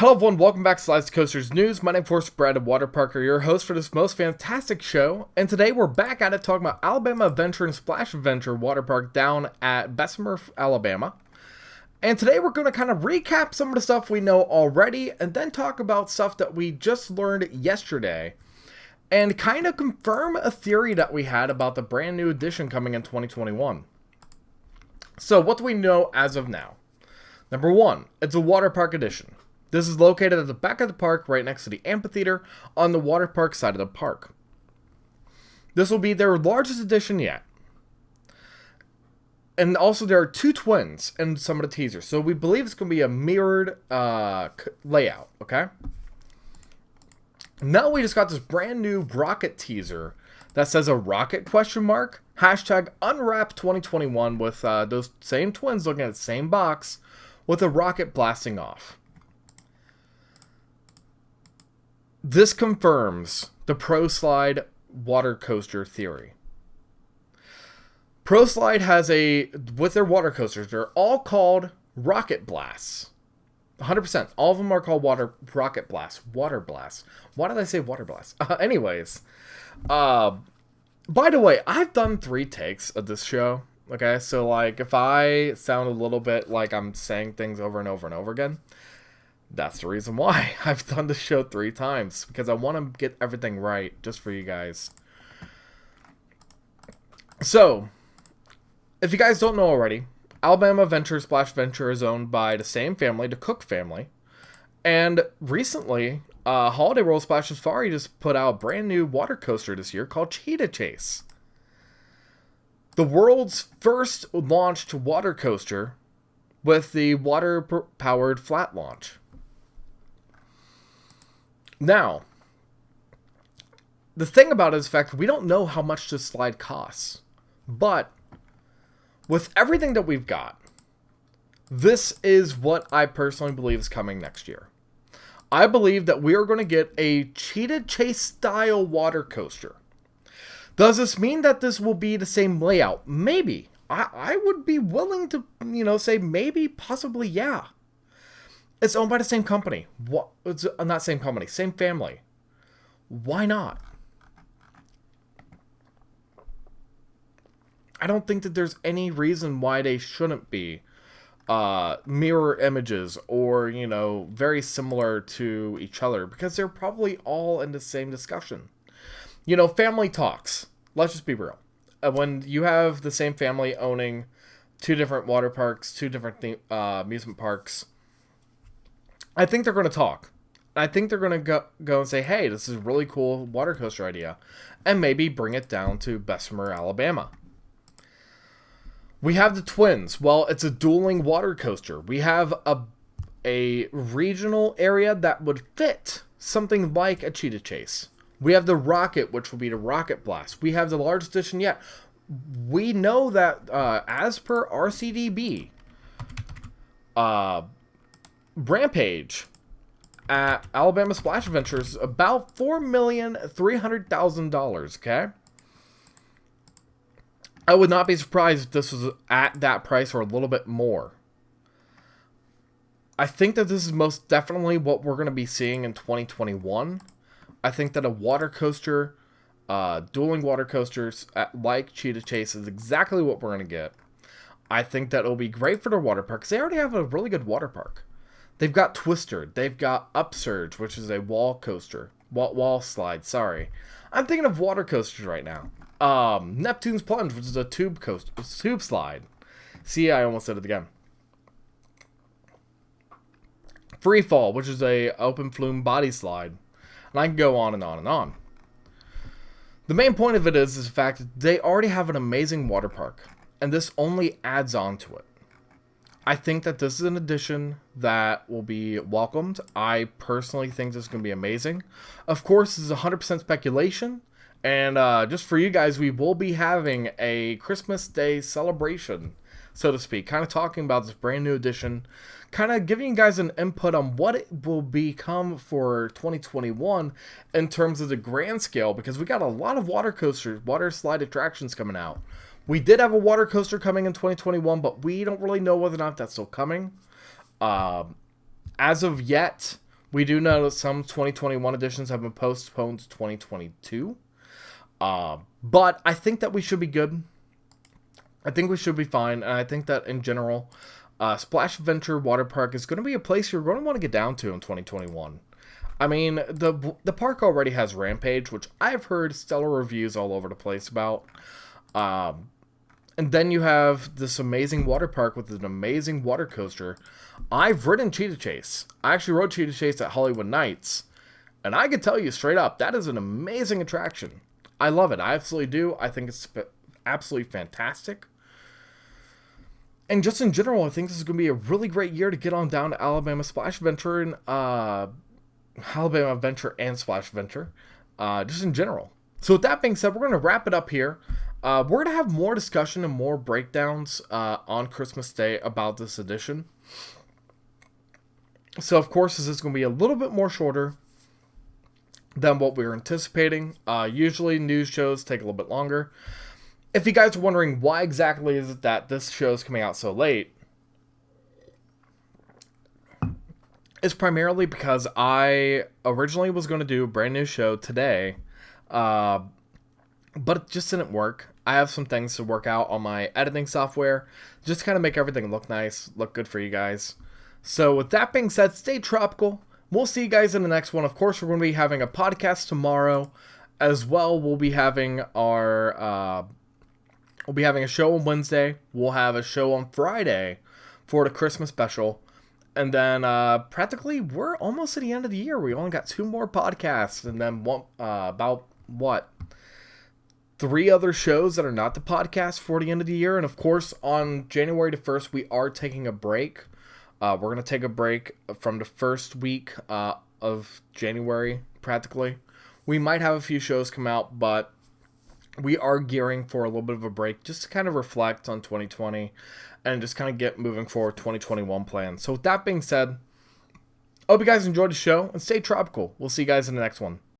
Hello everyone, welcome back to Slides Coasters News. My name is Brad the Waterparker, your host for this most fantastic show. And today we're back at it talking about Alabama Adventure and Splash Adventure Water Park down at Bessemer, Alabama. And today we're going to kind of recap some of the stuff we know already and then talk about stuff that we just learned yesterday. And kind of confirm a theory that we had about the brand new edition coming in 2021. So what do we know as of now? Number one, it's a water park edition. This is located at the back of the park, right next to the amphitheater, on the water park side of the park. This will be their largest edition yet. And also there are two twins in some of the teasers, so we believe it's going to be a mirrored layout, okay? Now we just got this brand new rocket teaser that says a rocket question mark, hashtag unwrap 2021 with those same twins looking at the same box with a rocket blasting off. This confirms the ProSlide water coaster theory. ProSlide has with their water coasters, they're all called rocket blasts. 100%. All of them are called rocket blasts. Water blasts. Why did I say water blasts? Anyways. By the way, I've done 3 takes of this show. Okay, so like if I sound a little bit like I'm saying things over and over and over again, that's the reason why I've done the show 3 times, because I want to get everything right just for you guys. So, if you guys don't know already, Alabama Adventure Splash Adventure is owned by the same family, the Cook family. And recently, Holiday World Splash Safari just put out a brand new water coaster this year called Cheetah Chase. The world's first launched water coaster with the water-powered flat launch. Now, the thing about it is the fact we don't know how much this slide costs. But with everything that we've got, this is what I personally believe is coming next year. I believe that we are going to get a Cheetah Chase style water coaster. Does this mean that this will be the same layout? Maybe. I would be willing to, say maybe, possibly, yeah. It's owned by the same company. It's not same company, same family. Why not? I don't think that there's any reason why they shouldn't be mirror images or, very similar to each other, because they're probably all in the same discussion. Family talks. Let's just be real. When you have the same family owning 2 different water parks, 2 different amusement parks, I think they're going to talk. I think they're going to go and say, hey, this is a really cool water coaster idea, and maybe bring it down to Bessemer, Alabama. We have the twins. Well, it's a dueling water coaster. We have a regional area that would fit something like a Cheetah Chase. We have the rocket, which will be the rocket blast. We have the largest edition yet. We know that as per RCDB, Rampage at Alabama Splash Adventure is about $4,300,000, okay? I would not be surprised if this was at that price or a little bit more. I think that this is most definitely what we're going to be seeing in 2021. I think that a water coaster, dueling water coasters like Cheetah Chase is exactly what we're going to get. I think that it'll be great for their water park, because they already have a really good water park. They've got Twister. They've got Upsurge, which is a wall coaster. Wall slide, sorry. I'm thinking of water coasters right now. Neptune's Plunge, which is a tube slide. See, I almost said it again. Free Fall, which is a open flume body slide. And I can go on and on and on. The main point of it is the fact that they already have an amazing water park, and this only adds on to it. I think that this is an addition that will be welcomed. I personally think this is going to be amazing. Of course, this is 100% speculation. And just for you guys, we will be having a Christmas Day celebration, so to speak. Kind of talking about this brand new edition. Kind of giving you guys an input on what it will become for 2021 in terms of the grand scale. Because we got a lot of water coasters, water slide attractions coming out. We did have a water coaster coming in 2021, but we don't really know whether or not that's still coming. As of yet, We do know that some 2021 editions have been postponed to 2022. But I think that we should be good. I think we should be fine. And I think that in general, Splash Adventure Water Park is going to be a place you're going to want to get down to in 2021. I mean, the park already has Rampage, which I've heard stellar reviews all over the place about. And then you have this amazing water park with an amazing water coaster. I've ridden Cheetah Chase. I actually rode Cheetah Chase at Hollywood Nights. And I can tell you straight up, that is an amazing attraction. I love it. I absolutely do. I think it's absolutely fantastic. And just in general, I think this is going to be a really great year to get on down to Alabama Splash Adventure and Alabama Adventure and Splash Adventure, just in general. So with that being said, we're going to wrap it up here. We're going to have more discussion and more breakdowns on Christmas Day about this edition. So of course, this is going to be a little bit more shorter than what we were anticipating. Usually news shows take a little bit longer. If you guys are wondering why exactly is it that this show is coming out so late, it's primarily because I originally was going to do a brand new show today, but it just didn't work. I have some things to work out on my editing software, just to kind of make everything look nice, look good for you guys. So with that being said, stay tropical. We'll see you guys in the next one. Of course, we're going to be having a podcast tomorrow as well. We'll be having our... We'll be having a show on Wednesday. We'll have a show on Friday for the Christmas special. And then practically we're almost at the end of the year. We only got 2 more podcasts. And then about 3 other shows that are not the podcast for the end of the year. And of course, on January the 1st, we are taking a break. We're going to take a break from the first week of January, practically. We might have a few shows come out, but we are gearing for a little bit of a break just to kind of reflect on 2020 and just kind of get moving forward 2021 plans. So with that being said, I hope you guys enjoyed the show and stay tropical. We'll see you guys in the next one.